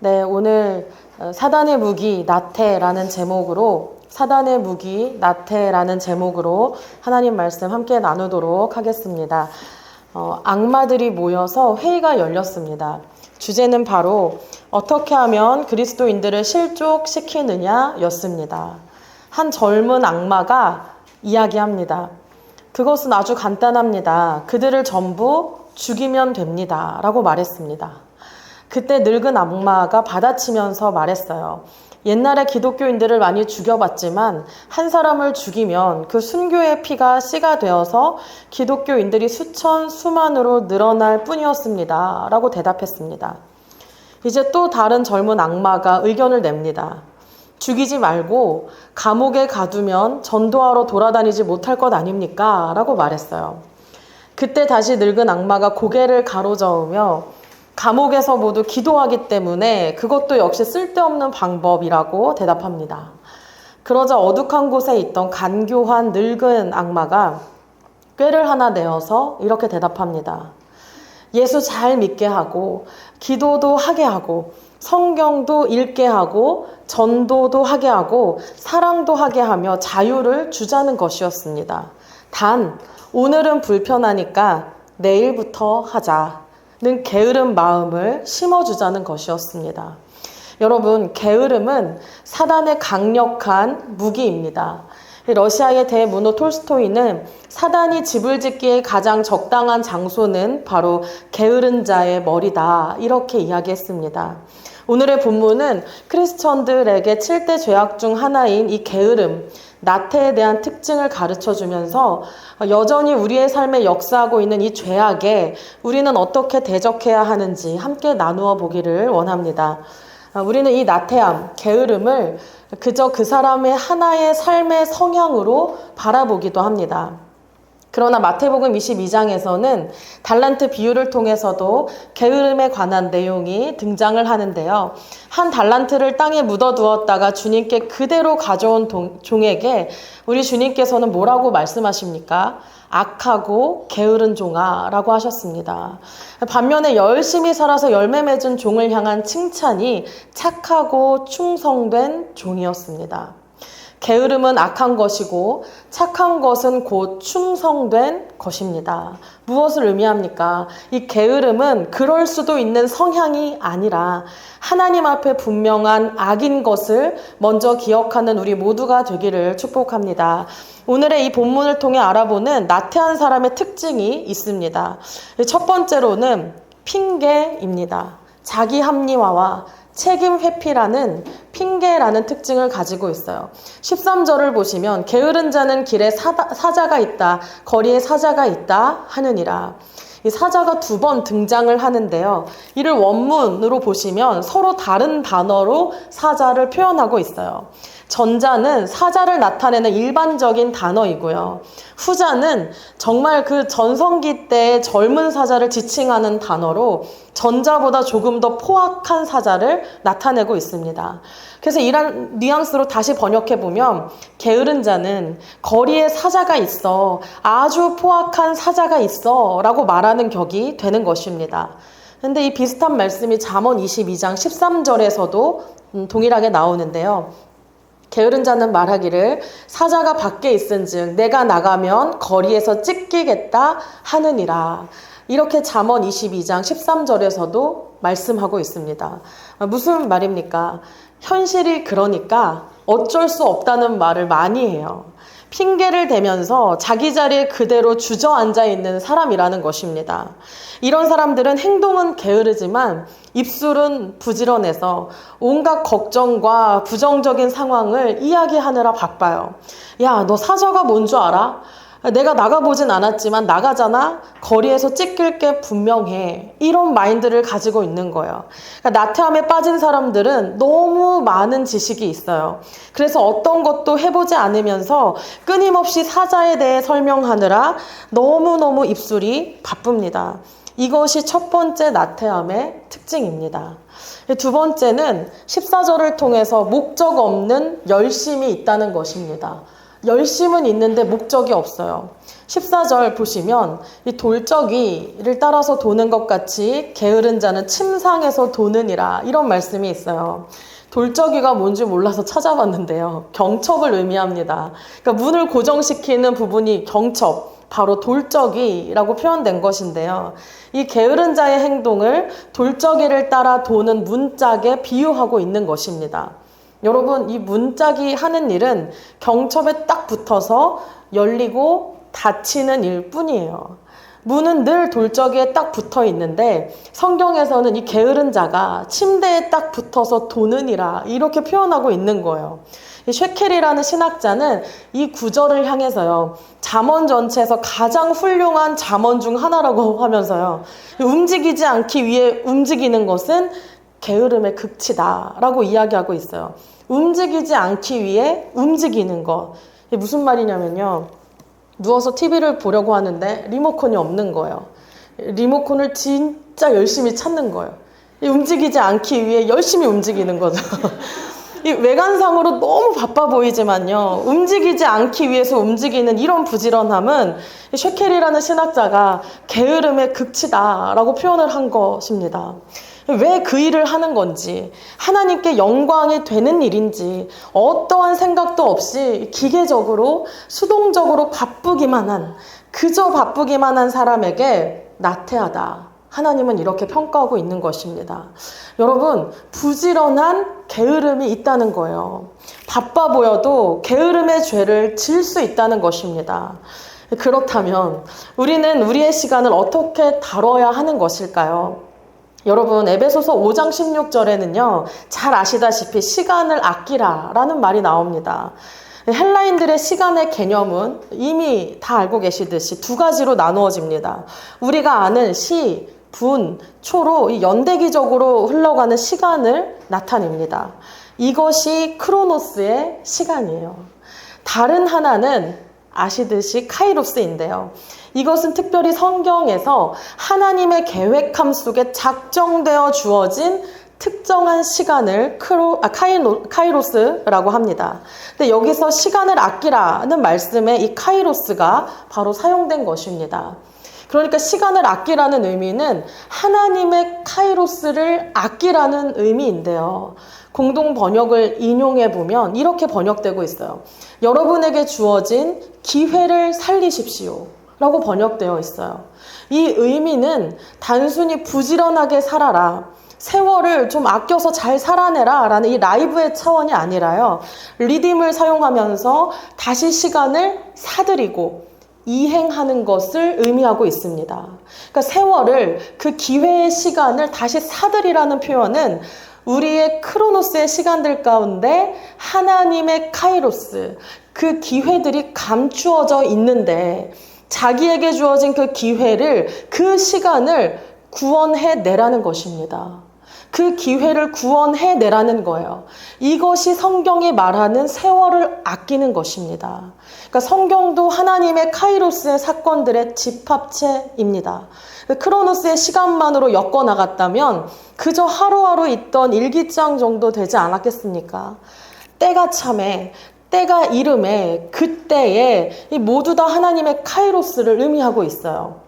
네, 오늘 사단의 무기 나태라는 제목으로 하나님 말씀 함께 나누도록 하겠습니다. 악마들이 모여서 회의가 열렸습니다. 주제는 바로 어떻게 하면 그리스도인들을 실족시키느냐 였습니다. 한 젊은 악마가 이야기합니다. 그것은 아주 간단합니다. 그들을 전부 죽이면 됩니다. 라고 말했습니다. 그때 늙은 악마가 받아치면서 말했어요. 옛날에 기독교인들을 많이 죽여봤지만 한 사람을 죽이면 그 순교의 피가 씨가 되어서 기독교인들이 수천 수만으로 늘어날 뿐이었습니다. 라고 대답했습니다. 이제 또 다른 젊은 악마가 의견을 냅니다. 죽이지 말고 감옥에 가두면 전도하러 돌아다니지 못할 것 아닙니까? 라고 말했어요. 그때 다시 늙은 악마가 고개를 가로저으며 감옥에서 모두 기도하기 때문에 그것도 역시 쓸데없는 방법이라고 대답합니다. 그러자 어둑한 곳에 있던 간교한 늙은 악마가 꾀를 하나 내어서 이렇게 대답합니다. 예수 잘 믿게 하고 기도도 하게 하고 성경도 읽게 하고 전도도 하게 하고 사랑도 하게 하며 자유를 주자는 것이었습니다. 단 오늘은 불편하니까 내일부터 하자. 는 게으른 마음을 심어주자는 것이었습니다. 여러분, 게으름은 사단의 강력한 무기입니다. 러시아의 대문호 톨스토이는 사단이 집을 짓기에 가장 적당한 장소는 바로 게으른 자의 머리다. 이렇게 이야기했습니다. 오늘의 본문은 크리스천들에게 7대 죄악 중 하나인 이 게으름, 나태에 대한 특징을 가르쳐주면서 여전히 우리의 삶에 역사하고 있는 이 죄악에 우리는 어떻게 대적해야 하는지 함께 나누어 보기를 원합니다. 우리는 이 나태함, 게으름을 그저 그 사람의 하나의 삶의 성향으로 바라보기도 합니다. 그러나 마태복음 22장에서는 달란트 비유를 통해서도 게으름에 관한 내용이 등장을 하는데요. 한 달란트를 땅에 묻어두었다가 주님께 그대로 가져온 종에게 우리 주님께서는 뭐라고 말씀하십니까? 악하고 게으른 종아라고 하셨습니다. 반면에 열심히 살아서 열매 맺은 종을 향한 칭찬이 착하고 충성된 종이었습니다. 게으름은 악한 것이고 착한 것은 곧 충성된 것입니다. 무엇을 의미합니까? 이 게으름은 그럴 수도 있는 성향이 아니라 하나님 앞에 분명한 악인 것을 먼저 기억하는 우리 모두가 되기를 축복합니다. 오늘의 이 본문을 통해 알아보는 나태한 사람의 특징이 있습니다. 첫 번째로는 핑계입니다. 자기 합리화와 책임 회피라는 핑계라는 특징을 가지고 있어요. 13절을 보시면 게으른 자는 길에 사자가 있다, 거리에 사자가 있다 하느니라. 이 사자가 두 번 등장을 하는데요. 이를 원문으로 보시면 서로 다른 단어로 사자를 표현하고 있어요. 전자는 사자를 나타내는 일반적인 단어이고요. 후자는 정말 그 전성기 때의 젊은 사자를 지칭하는 단어로 전자보다 조금 더 포악한 사자를 나타내고 있습니다. 그래서 이런 뉘앙스로 다시 번역해보면 게으른 자는 거리에 사자가 있어, 아주 포악한 사자가 있어 라고 말하는 격이 되는 것입니다. 근데 이 비슷한 말씀이 잠언 22장 13절에서도 동일하게 나오는데요. 게으른 자는 말하기를 사자가 밖에 있은즉 내가 나가면 거리에서 찢기겠다 하느니라. 이렇게 잠언 22장 13절에서도 말씀하고 있습니다. 무슨 말입니까? 현실이 그러니까 어쩔 수 없다는 말을 많이 해요. 핑계를 대면서 자기 자리에 그대로 주저앉아 있는 사람이라는 것입니다. 이런 사람들은 행동은 게으르지만 입술은 부지런해서 온갖 걱정과 부정적인 상황을 이야기하느라 바빠요. 야, 너 사자가 뭔 줄 알아? 내가 나가보진 않았지만 나가잖아? 거리에서 찢길 게 분명해. 이런 마인드를 가지고 있는 거예요. 그러니까 나태함에 빠진 사람들은 너무 많은 지식이 있어요. 그래서 어떤 것도 해보지 않으면서 끊임없이 사자에 대해 설명하느라 너무너무 입술이 바쁩니다. 이것이 첫 번째 나태함의 특징입니다. 두 번째는 14절을 통해서 목적 없는 열심이 있다는 것입니다. 열심은 있는데 목적이 없어요. 14절 보시면 이 돌적이를 따라서 도는 것 같이 게으른 자는 침상에서 도느니라, 이런 말씀이 있어요. 돌적이가 뭔지 몰라서 찾아봤는데요. 경첩을 의미합니다. 그러니까 문을 고정시키는 부분이 경첩, 바로 돌적이라고 표현된 것인데요. 이 게으른 자의 행동을 돌적이를 따라 도는 문짝에 비유하고 있는 것입니다. 여러분, 이 문짝이 하는 일은 경첩에 딱 붙어서 열리고 닫히는 일 뿐이에요. 문은 늘 돌적이에 딱 붙어 있는데 성경에서는 이 게으른 자가 침대에 딱 붙어서 도느니라, 이렇게 표현하고 있는 거예요. 이 쉐켈이라는 신학자는 이 구절을 향해서요, 잠언 전체에서 가장 훌륭한 잠언 중 하나라고 하면서요, 움직이지 않기 위해 움직이는 것은 게으름의 극치다 라고 이야기하고 있어요. 움직이지 않기 위해 움직이는 것. 이게 무슨 말이냐면요, 누워서 TV를 보려고 하는데 리모컨이 없는 거예요. 리모컨을 진짜 열심히 찾는 거예요. 움직이지 않기 위해 열심히 움직이는 거죠. 이 외관상으로 너무 바빠 보이지만요, 움직이지 않기 위해서 움직이는 이런 부지런함은 쉐켈이라는 신학자가 게으름의 극치다라고 표현을 한 것입니다. 왜 그 일을 하는 건지, 하나님께 영광이 되는 일인지 어떠한 생각도 없이 기계적으로 수동적으로 바쁘기만 한, 그저 바쁘기만 한 사람에게 나태하다, 하나님은 이렇게 평가하고 있는 것입니다. 여러분, 부지런한 게으름이 있다는 거예요. 바빠 보여도 게으름의 죄를 지을 수 있다는 것입니다. 그렇다면 우리는 우리의 시간을 어떻게 다뤄야 하는 것일까요? 여러분, 에베소서 5장 16절에는요, 잘 아시다시피 시간을 아끼라 라는 말이 나옵니다. 헬라인들의 시간의 개념은 이미 다 알고 계시듯이 두 가지로 나누어집니다. 우리가 아는 시, 분, 초로 이 연대기적으로 흘러가는 시간을 나타냅니다. 이것이 크로노스의 시간이에요. 다른 하나는 아시듯이 카이로스인데요. 이것은 특별히 성경에서 하나님의 계획함 속에 작정되어 주어진 특정한 시간을 카이로스라고 합니다. 근데 여기서 시간을 아끼라는 말씀에 이 카이로스가 바로 사용된 것입니다. 그러니까 시간을 아끼라는 의미는 하나님의 카이로스를 아끼라는 의미인데요. 공동 번역을 인용해 보면 이렇게 번역되고 있어요. 여러분에게 주어진 기회를 살리십시오 라고 번역되어 있어요. 이 의미는 단순히 부지런하게 살아라, 세월을 좀 아껴서 잘 살아내라 라는 이 라이브의 차원이 아니라요, 리듬을 사용하면서 다시 시간을 사들이고 이행하는 것을 의미하고 있습니다. 그러니까 세월을, 그 기회의 시간을 다시 사들이라는 표현은 우리의 크로노스의 시간들 가운데 하나님의 카이로스, 그 기회들이 감추어져 있는데 자기에게 주어진 그 기회를, 그 시간을 구원해내라는 것입니다. 그 기회를 구원해내라는 거예요. 이것이 성경이 말하는 세월을 아끼는 것입니다. 그러니까 성경도 하나님의 카이로스의 사건들의 집합체입니다. 크로노스의 시간만으로 엮어나갔다면 그저 하루하루 있던 일기장 정도 되지 않았겠습니까? 때가 참에, 때가 이름에, 그때에 모두 다 하나님의 카이로스를 의미하고 있어요.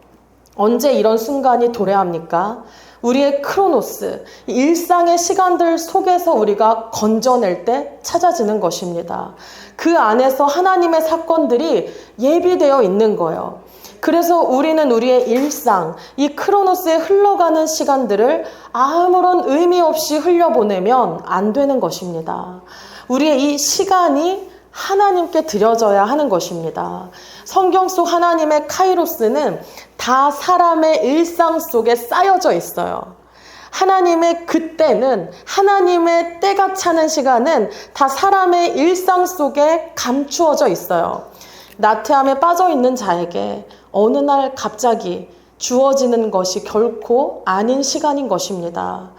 언제 이런 순간이 도래합니까? 우리의 크로노스, 일상의 시간들 속에서 우리가 건져낼 때 찾아지는 것입니다. 그 안에서 하나님의 사건들이 예비되어 있는 거예요. 그래서 우리는 우리의 일상, 이 크로노스에 흘러가는 시간들을 아무런 의미 없이 흘려보내면 안 되는 것입니다. 우리의 이 시간이 하나님께 드려져야 하는 것입니다. 성경 속 하나님의 카이로스는 다 사람의 일상 속에 쌓여져 있어요. 하나님의 그때는, 하나님의 때가 차는 시간은 다 사람의 일상 속에 감추어져 있어요. 나태함에 빠져 있는 자에게 어느 날 갑자기 주어지는 것이 결코 아닌 시간인 것입니다.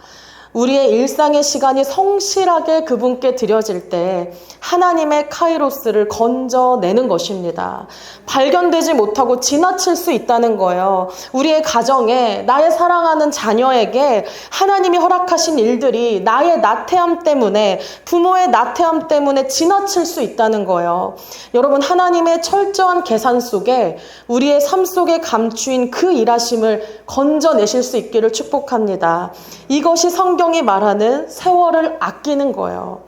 우리의 일상의 시간이 성실하게 그분께 드려질 때 하나님의 카이로스를 건져내는 것입니다. 발견되지 못하고 지나칠 수 있다는 거예요. 우리의 가정에, 나의 사랑하는 자녀에게 하나님이 허락하신 일들이 나의 나태함 때문에, 부모의 나태함 때문에 지나칠 수 있다는 거예요. 여러분, 하나님의 철저한 계산 속에 우리의 삶 속에 감추인 그 일하심을 건져내실 수 있기를 축복합니다. 이것이 성경이 말하는 세월을 아끼는 거예요.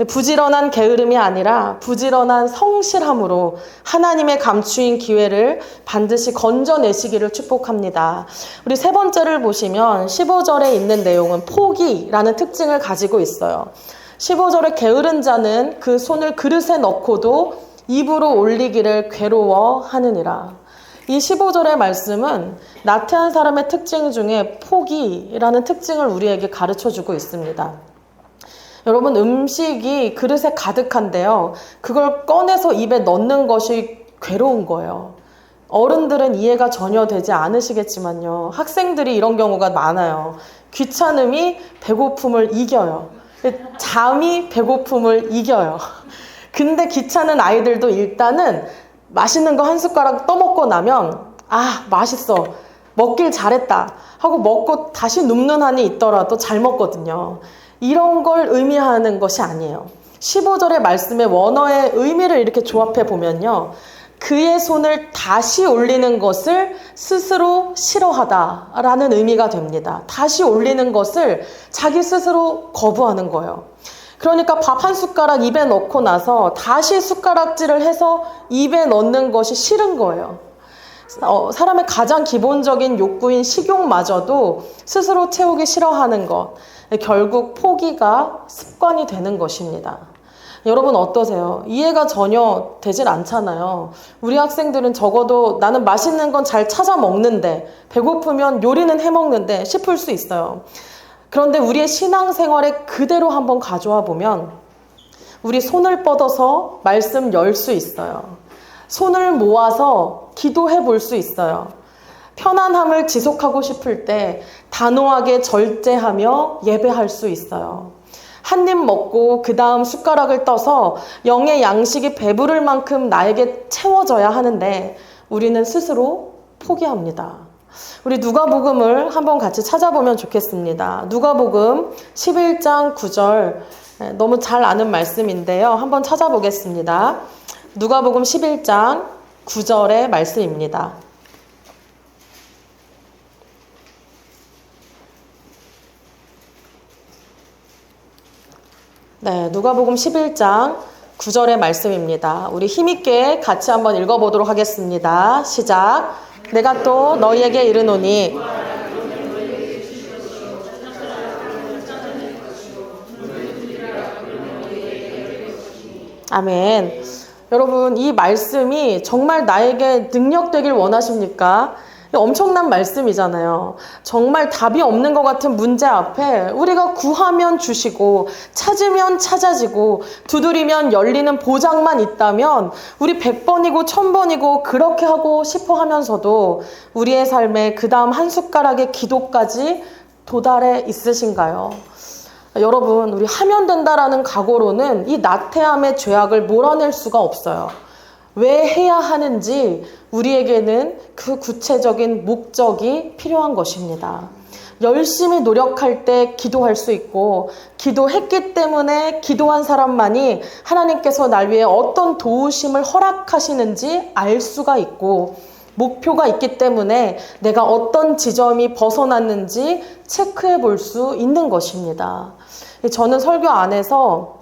부지런한 게으름이 아니라 부지런한 성실함으로 하나님의 감추인 기회를 반드시 건져내시기를 축복합니다. 우리 세 번째를 보시면 15절에 있는 내용은 포기라는 특징을 가지고 있어요. 15절에 게으른 자는 그 손을 그릇에 넣고도 입으로 올리기를 괴로워하느니라. 이 15절의 말씀은 나태한 사람의 특징 중에 포기라는 특징을 우리에게 가르쳐주고 있습니다. 여러분, 음식이 그릇에 가득한데요, 그걸 꺼내서 입에 넣는 것이 괴로운 거예요. 어른들은 이해가 전혀 되지 않으시겠지만요, 학생들이 이런 경우가 많아요. 귀찮음이 배고픔을 이겨요. 잠이 배고픔을 이겨요. 근데 귀찮은 아이들도 일단은 맛있는 거 한 숟가락 떠먹고 나면 맛있어, 먹길 잘했다 하고 먹고 다시 눕는 한이 있더라도 잘 먹거든요. 이런 걸 의미하는 것이 아니에요. 15절의 말씀의 원어의 의미를 이렇게 조합해 보면요, 그의 손을 다시 올리는 것을 스스로 싫어하다라는 의미가 됩니다. 다시 올리는 것을 자기 스스로 거부하는 거예요. 그러니까 밥 한 숟가락 입에 넣고 나서 다시 숟가락질을 해서 입에 넣는 것이 싫은 거예요. 사람의 가장 기본적인 욕구인 식욕마저도 스스로 채우기 싫어하는 것, 결국 포기가 습관이 되는 것입니다. 여러분 어떠세요? 이해가 전혀 되질 않잖아요. 우리 학생들은 적어도 나는 맛있는 건 잘 찾아 먹는데, 배고프면 요리는 해 먹는데 싶을 수 있어요. 그런데 우리의 신앙생활에 그대로 한번 가져와 보면 우리 손을 뻗어서 말씀 열 수 있어요. 손을 모아서 기도해 볼 수 있어요. 편안함을 지속하고 싶을 때 단호하게 절제하며 예배할 수 있어요. 한 입 먹고 그 다음 숟가락을 떠서 영의 양식이 배부를 만큼 나에게 채워져야 하는데 우리는 스스로 포기합니다. 우리 누가복음을 한번 같이 찾아보면 좋겠습니다. 누가복음 11장 9절, 너무 잘 아는 말씀인데요, 한번 찾아보겠습니다. 누가복음 11장 9절의 말씀입니다. 네, 누가복음 11장 9절의 말씀입니다. 우리 힘있게 같이 한번 읽어보도록 하겠습니다. 시작. 내가 또 너희에게 이르노니 아멘. 여러분, 이 말씀이 정말 나에게 능력되길 원하십니까? 엄청난 말씀이잖아요. 정말 답이 없는 것 같은 문제 앞에 우리가 구하면 주시고 찾으면 찾아지고 두드리면 열리는 보장만 있다면 우리 100번이고 1000번이고 그렇게 하고 싶어 하면서도 우리의 삶에 그 다음 한 숟가락의 기도까지 도달해 있으신가요? 여러분, 우리 하면 된다라는 각오로는 이 나태함의 죄악을 몰아낼 수가 없어요. 왜 해야 하는지 우리에게는 그 구체적인 목적이 필요한 것입니다. 열심히 노력할 때 기도할 수 있고, 기도했기 때문에 기도한 사람만이 하나님께서 날 위해 어떤 도우심을 허락하시는지 알 수가 있고, 목표가 있기 때문에 내가 어떤 지점이 벗어났는지 체크해 볼 수 있는 것입니다. 저는 설교 안에서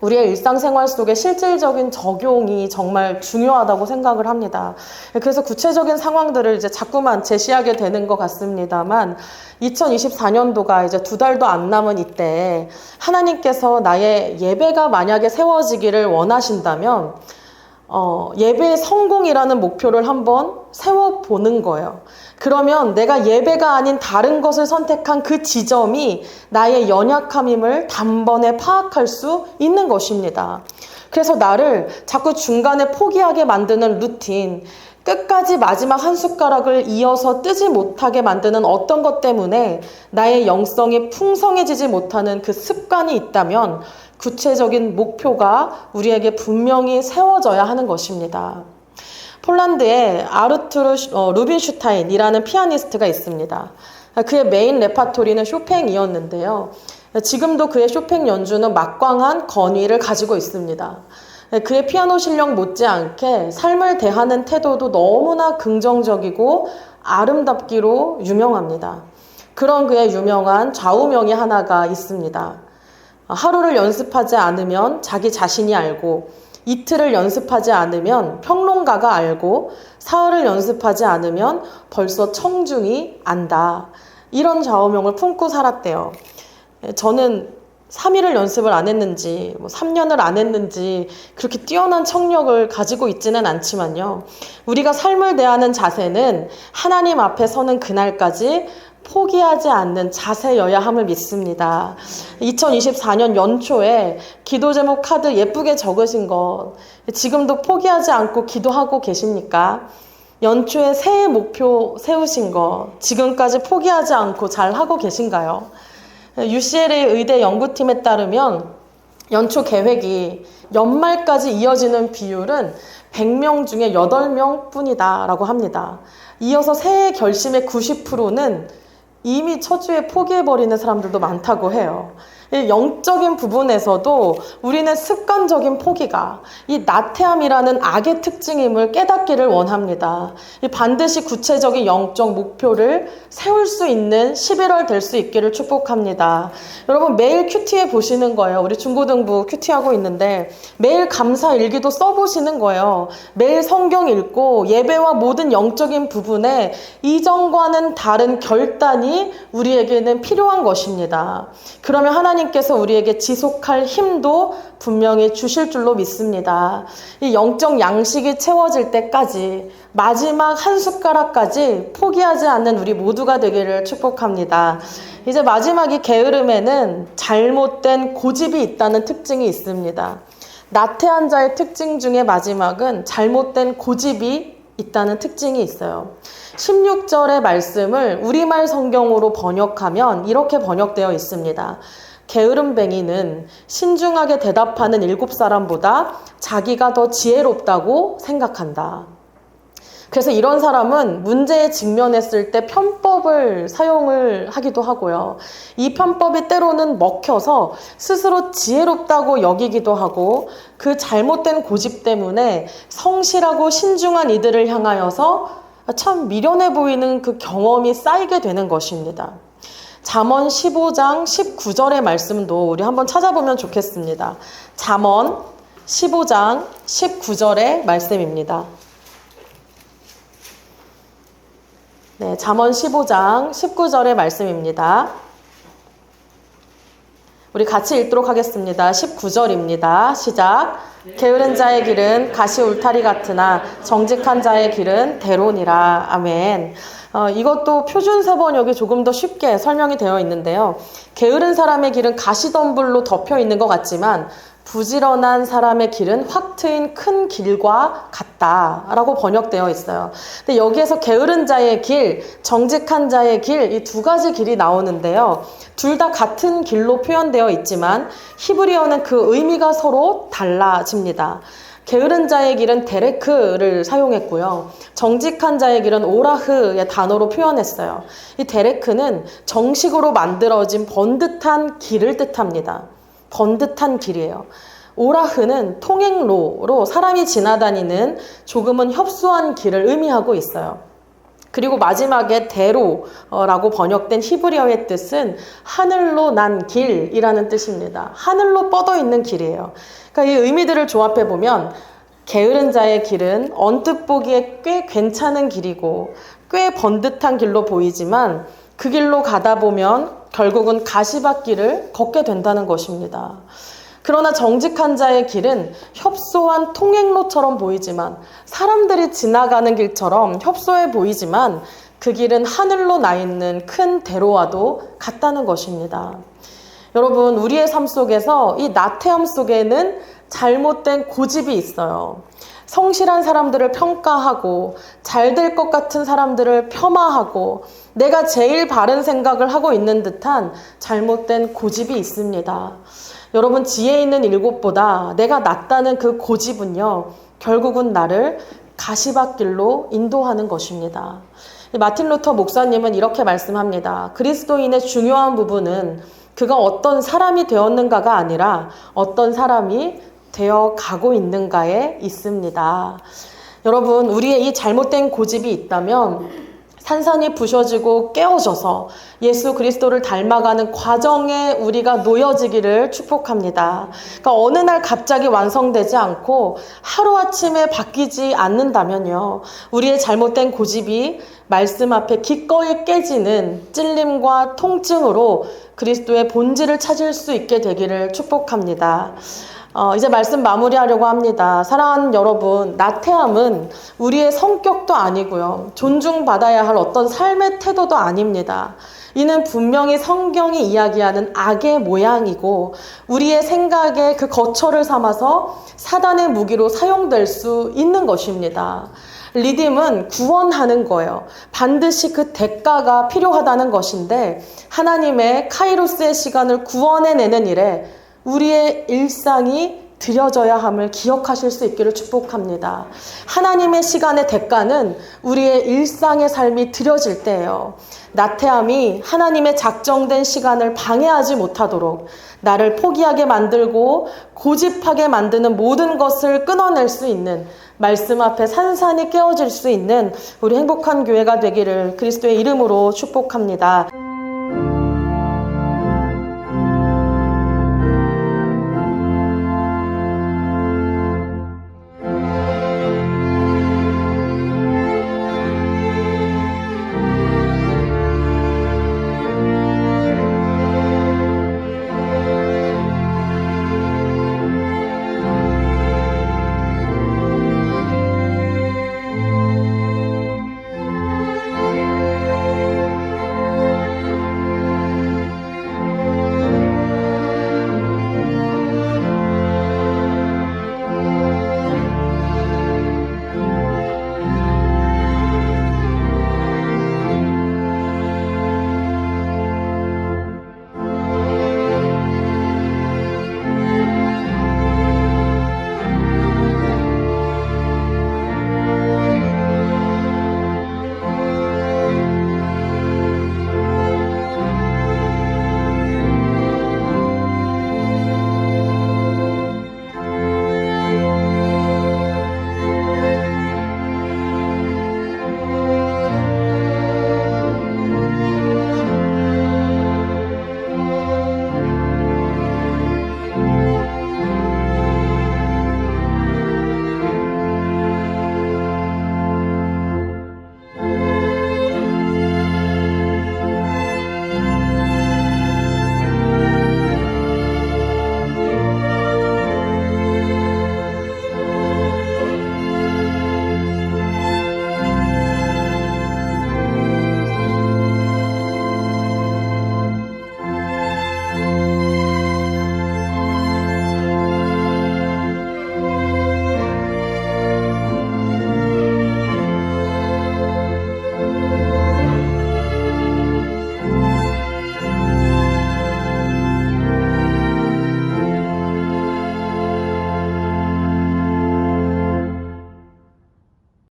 우리의 일상생활 속에 실질적인 적용이 정말 중요하다고 생각을 합니다. 그래서 구체적인 상황들을 이제 자꾸만 제시하게 되는 것 같습니다만, 2024년도가 이제 2달도 안 남은 이때 하나님께서 나의 예배가 만약에 세워지기를 원하신다면 예배의 성공이라는 목표를 한번 세워보는 거예요. 그러면 내가 예배가 아닌 다른 것을 선택한 그 지점이 나의 연약함임을 단번에 파악할 수 있는 것입니다. 그래서 나를 자꾸 중간에 포기하게 만드는 루틴, 끝까지 마지막 한 숟가락을 이어서 뜨지 못하게 만드는 어떤 것 때문에 나의 영성이 풍성해지지 못하는 그 습관이 있다면 구체적인 목표가 우리에게 분명히 세워져야 하는 것입니다. 폴란드에 아르투르 루빈슈타인이라는 피아니스트가 있습니다. 그의 메인 레파토리는 쇼팽이었는데요. 지금도 그의 쇼팽 연주는 막강한 권위를 가지고 있습니다. 그의 피아노 실력 못지않게 삶을 대하는 태도도 너무나 긍정적이고 아름답기로 유명합니다. 그런 그의 유명한 좌우명이 하나가 있습니다. 하루를 연습하지 않으면 자기 자신이 알고, 이틀을 연습하지 않으면 평론가가 알고, 사흘을 연습하지 않으면 벌써 청중이 안다. 이런 좌우명을 품고 살았대요. 저는 3일을 연습을 안 했는지 3년을 안 했는지 그렇게 뛰어난 청력을 가지고 있지는 않지만요. 우리가 삶을 대하는 자세는 하나님 앞에 서는 그날까지 포기하지 않는 자세여야 함을 믿습니다. 2024년 연초에 기도 제목 카드 예쁘게 적으신 것 지금도 포기하지 않고 기도하고 계십니까? 연초에 새해 목표 세우신 거 지금까지 포기하지 않고 잘 하고 계신가요? UCLA 의대 연구팀에 따르면 연초 계획이 연말까지 이어지는 비율은 100명 중에 8명 뿐이다 라고 합니다. 이어서 새해 결심의 90%는 이미 처주에 포기해버리는 사람들도 많다고 해요. 영적인 부분에서도 우리는 습관적인 포기가 이 나태함이라는 악의 특징임을 깨닫기를 원합니다. 반드시 구체적인 영적 목표를 세울 수 있는 11월 될 수 있기를 축복합니다. 여러분 매일 큐티해 보시는 거예요. 우리 중고등부 큐티하고 있는데 매일 감사 일기도 써보시는 거예요. 매일 성경 읽고 예배와 모든 영적인 부분에 이전과는 다른 결단이 우리에게는 필요한 것입니다. 그러면 하나님께서 우리에게 지속할 힘도 분명히 주실 줄로 믿습니다. 이 영적 양식이 채워질 때까지 마지막 한 숟가락까지 포기하지 않는 우리 모두가 되기를 축복합니다. 이제 마지막 이 게으름에는 잘못된 고집이 있다는 특징이 있습니다. 나태한 자의 특징 중에 마지막은 잘못된 고집이 있다는 특징이 있어요. 16절의 말씀을 우리말 성경으로 번역하면 이렇게 번역되어 있습니다. 게으름뱅이는 신중하게 대답하는 7사람보다 자기가 더 지혜롭다고 생각한다. 그래서 이런 사람은 문제에 직면했을 때 편법을 사용을 하기도 하고요. 이 편법이 때로는 먹혀서 스스로 지혜롭다고 여기기도 하고 그 잘못된 고집 때문에 성실하고 신중한 이들을 향하여서 참 미련해 보이는 그 경험이 쌓이게 되는 것입니다. 잠언 15장 19절의 말씀도 우리 한번 찾아보면 좋겠습니다. 잠언 15장 19절의 말씀입니다. 네, 잠언 15장 19절의 말씀입니다. 우리 같이 읽도록 하겠습니다. 19절입니다. 시작. 게으른 자의 길은 가시 울타리 같으나 정직한 자의 길은 대로니라. 아멘. 이것도 표준세 번역이 조금 더 쉽게 설명이 되어 있는데요. 게으른 사람의 길은 가시덤불로 덮여 있는 것 같지만 부지런한 사람의 길은 확 트인 큰 길과 같다라고 번역되어 있어요. 근데 여기에서 게으른 자의 길, 정직한 자의 길, 이 두 가지 길이 나오는데요. 둘 다 같은 길로 표현되어 있지만 히브리어는 그 의미가 서로 달라집니다. 게으른 자의 길은 데레크를 사용했고요. 정직한 자의 길은 오라흐의 단어로 표현했어요. 이 데레크는 정식으로 만들어진 번듯한 길을 뜻합니다. 번듯한 길이에요. 오라흐는 통행로로 사람이 지나다니는 조금은 협소한 길을 의미하고 있어요. 그리고 마지막에 대로라고 번역된 히브리어의 뜻은 하늘로 난 길이라는 뜻입니다. 하늘로 뻗어 있는 길이에요. 그러니까 이 의미들을 조합해 보면 게으른 자의 길은 언뜻 보기에 꽤 괜찮은 길이고 꽤 번듯한 길로 보이지만 그 길로 가다 보면 결국은 가시밭길을 걷게 된다는 것입니다. 그러나 정직한 자의 길은 협소한 통행로처럼 보이지만 사람들이 지나가는 길처럼 협소해 보이지만 그 길은 하늘로 나 있는 큰 대로와도 같다는 것입니다. 여러분, 우리의 삶 속에서 이 나태함 속에는 잘못된 고집이 있어요. 성실한 사람들을 평가하고 잘 될 것 같은 사람들을 폄하하고 내가 제일 바른 생각을 하고 있는 듯한 잘못된 고집이 있습니다. 여러분, 지혜 있는 일곱보다 내가 낫다는 그 고집은요, 결국은 나를 가시밭길로 인도하는 것입니다. 마틴 루터 목사님은 이렇게 말씀합니다. 그리스도인의 중요한 부분은 그가 어떤 사람이 되었는가가 아니라 어떤 사람이 되어 가고 있는가에 있습니다. 여러분, 우리의 이 잘못된 고집이 있다면 산산이 부셔지고 깨어져서 예수 그리스도를 닮아가는 과정에 우리가 놓여지기를 축복합니다. 그러니까 어느 날 갑자기 완성되지 않고 하루아침에 바뀌지 않는다면요, 우리의 잘못된 고집이 말씀 앞에 기꺼이 깨지는 찔림과 통증으로 그리스도의 본질을 찾을 수 있게 되기를 축복합니다. 이제 말씀 마무리하려고 합니다. 사랑하는 여러분, 나태함은 우리의 성격도 아니고요, 존중받아야 할 어떤 삶의 태도도 아닙니다. 이는 분명히 성경이 이야기하는 악의 모양이고 우리의 생각에 그 거처를 삼아서 사단의 무기로 사용될 수 있는 것입니다. 리딤은 구원하는 거예요. 반드시 그 대가가 필요하다는 것인데, 하나님의 카이로스의 시간을 구원해내는 일에 우리의 일상이 드려져야 함을 기억하실 수 있기를 축복합니다. 하나님의 시간의 대가는 우리의 일상의 삶이 드려질 때예요. 나태함이 하나님의 작정된 시간을 방해하지 못하도록 나를 포기하게 만들고 고집하게 만드는 모든 것을 끊어낼 수 있는, 말씀 앞에 산산이 깨어질 수 있는 우리 행복한 교회가 되기를 그리스도의 이름으로 축복합니다.